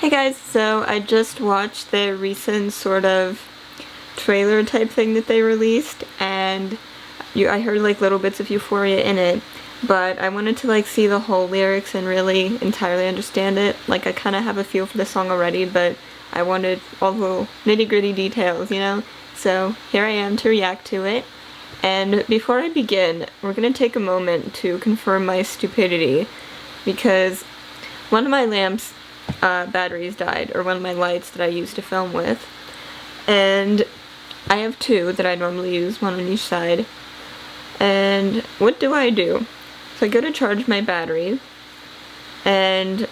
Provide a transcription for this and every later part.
Hey guys, so I just watched the recent sort of trailer type thing that they released, and I heard like little bits of Euphoria in it, but I wanted to like see the whole lyrics and really entirely understand it. Like I kind of have a feel for the song already, but I wanted all the nitty-gritty details, you know? So here I am to react to it. And before I begin, we're gonna take a moment to confirm my stupidity, because one of my lamps batteries died, or one of my lights that I used to film with, and I have two that I normally use, one on each side. And what do? So I go to charge my battery, and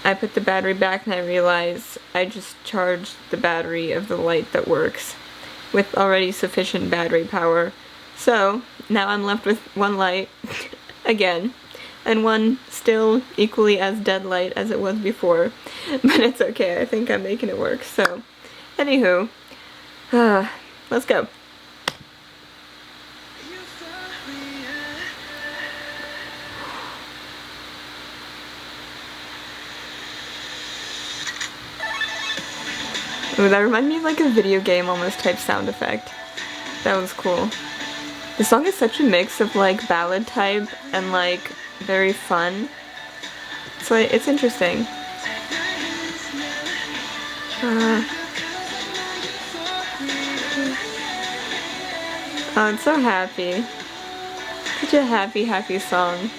I put the battery back and I realize I just charged the battery of the light that works with already sufficient battery power. So now I'm left with one light again, and one still equally as dead light as it was before, but it's okay, I think I'm making it work. So anywho, let's go. Ooh, that reminded me of like a video game almost type sound effect. That was cool. The song is such a mix of like ballad type and like very fun. So it's interesting. Oh, it's so happy. Such a happy song.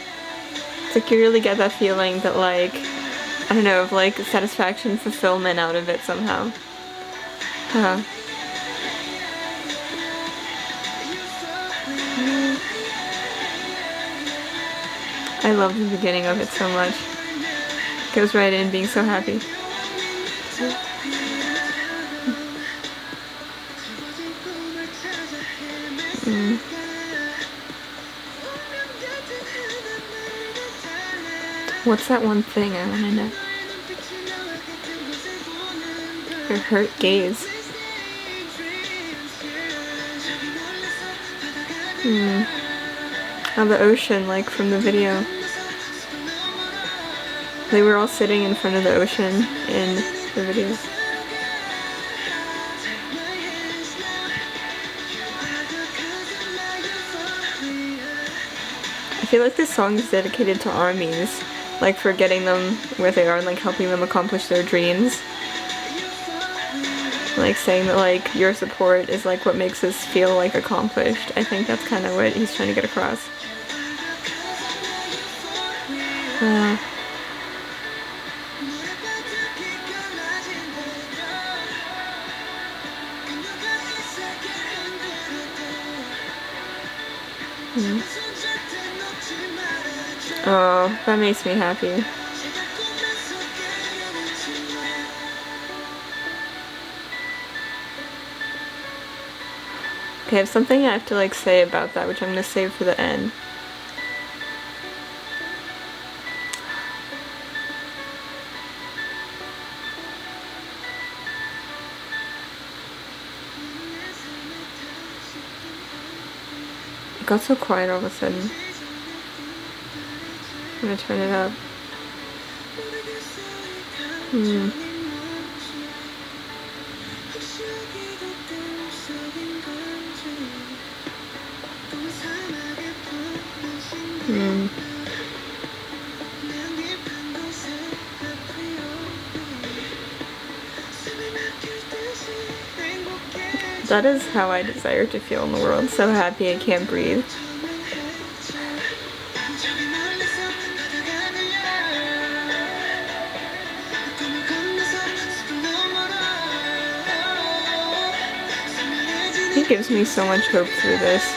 It's like you really get that feeling that like, I don't know, of like satisfaction, fulfillment out of it somehow. I love the beginning of it so much. Goes right in, being so happy. What's that one thing I wanna know? Her hurt gaze. On the ocean, like from the video. They were all sitting in front of the ocean in the video. I feel like this song is dedicated to armies, like for getting them where they are and like helping them accomplish their dreams. Like saying that like your support is like what makes us feel like accomplished. I think that's kind of what he's trying to get across. Oh, that makes me happy. Okay, I have something I have to like say about that, which I'm gonna save for the end. It got so quiet all of a sudden. I'm gonna turn it up. That is how I desire to feel in the world. So happy I can't breathe. He gives me so much hope through this.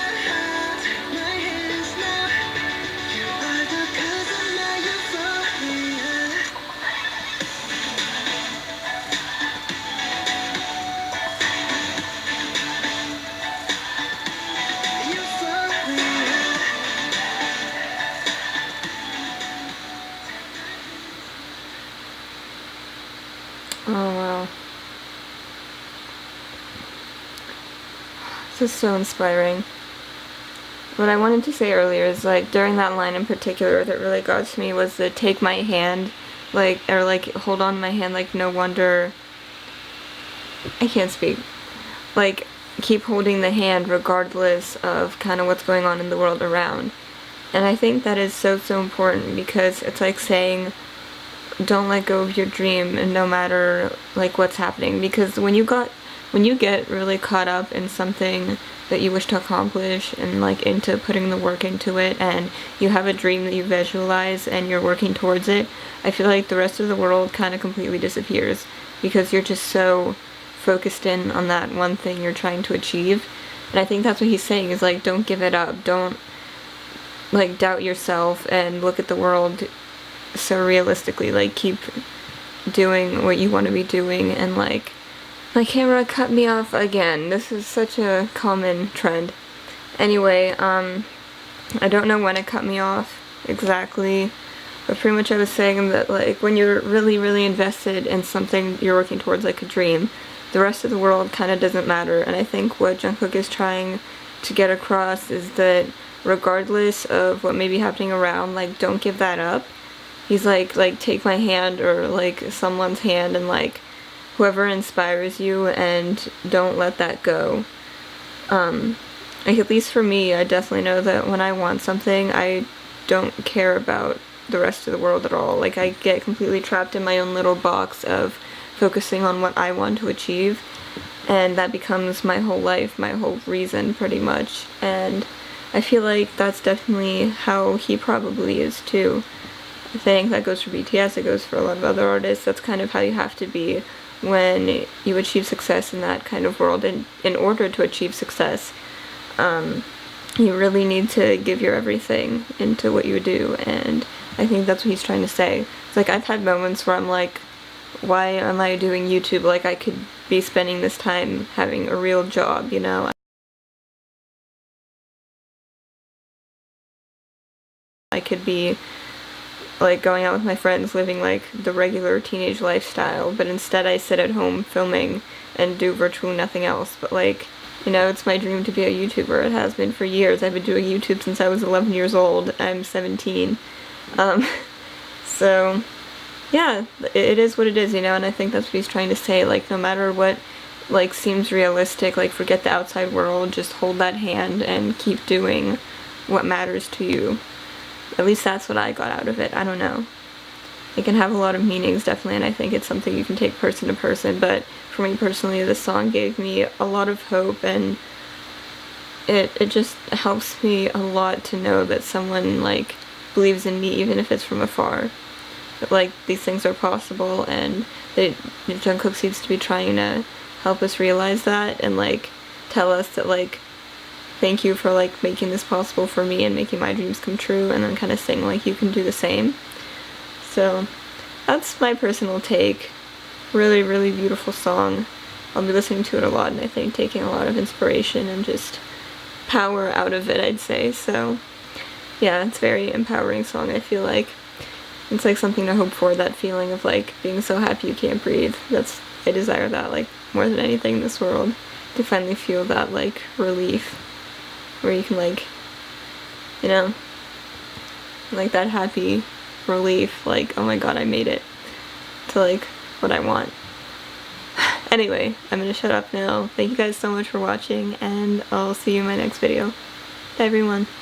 Oh wow. This is so inspiring. What I wanted to say earlier is like during that line in particular that really got to me was the "take my hand" like, or like hold on to my hand, like no wonder, I can't speak, like keep holding the hand regardless of kind of what's going on in the world around. And I think that is so important, because it's like saying don't let go of your dream, and no matter like what's happening, because when you get really caught up in something that you wish to accomplish and like into putting the work into it, and you have a dream that you visualize and you're working towards it, I feel like the rest of the world kind of completely disappears, because you're just so focused in on that one thing you're trying to achieve. And I think that's what he's saying, is like don't give it up, don't like doubt yourself and look at the world so realistically, like keep doing what you want to be doing. And like, my camera cut me off again. This is such a common trend. Anyway, I don't know when it cut me off exactly, but pretty much I was saying that like when you're really invested in something you're working towards, like a dream, the rest of the world kind of doesn't matter. And I think what Jungkook is trying to get across is that regardless of what may be happening around, like don't give that up. He's like take my hand, or like someone's hand, and like whoever inspires you, and don't let that go. Like at least for me, I definitely know that when I want something, I don't care about the rest of the world at all. Like I get completely trapped in my own little box of focusing on what I want to achieve, and that becomes my whole life, my whole reason pretty much. And I feel like that's definitely how he probably is too. I think that goes for BTS, it goes for a lot of other artists. That's kind of how you have to be when you achieve success in that kind of world. And in order to achieve success, you really need to give your everything into what you do. And I think that's what he's trying to say. It's like I've had moments where I'm like, why am I doing YouTube? Like I could be spending this time having a real job, you know? I could be like going out with my friends, living like the regular teenage lifestyle, but instead I sit at home filming and do virtually nothing else. But like, you know, it's my dream to be a YouTuber. It has been for years. I've been doing YouTube since I was 11 years old. I'm 17. So yeah, it is what it is, you know. And I think that's what he's trying to say, like no matter what like seems realistic, like forget the outside world, just hold that hand and keep doing what matters to you. At least that's what I got out of it. I don't know. It can have a lot of meanings, definitely, and I think it's something you can take person to person, but for me personally, this song gave me a lot of hope, and it just helps me a lot to know that someone, like, believes in me, even if it's from afar. That, like, these things are possible, and that Jungkook seems to be trying to help us realize that, and, like, tell us that, like, thank you for like making this possible for me and making my dreams come true, and then kind of saying like you can do the same. So that's my personal take. Really beautiful song. I'll be listening to it a lot, and I think taking a lot of inspiration and just power out of it, I'd say. So yeah, it's a very empowering song. I feel like it's like something to hope for, that feeling of like being so happy you can't breathe. I desire that like more than anything in this world, to finally feel that like relief, where you can like, you know, like that happy relief, like, oh my god, I made it to like what I want. Anyway, I'm gonna shut up now. Thank you guys so much for watching, and I'll see you in my next video. Bye everyone.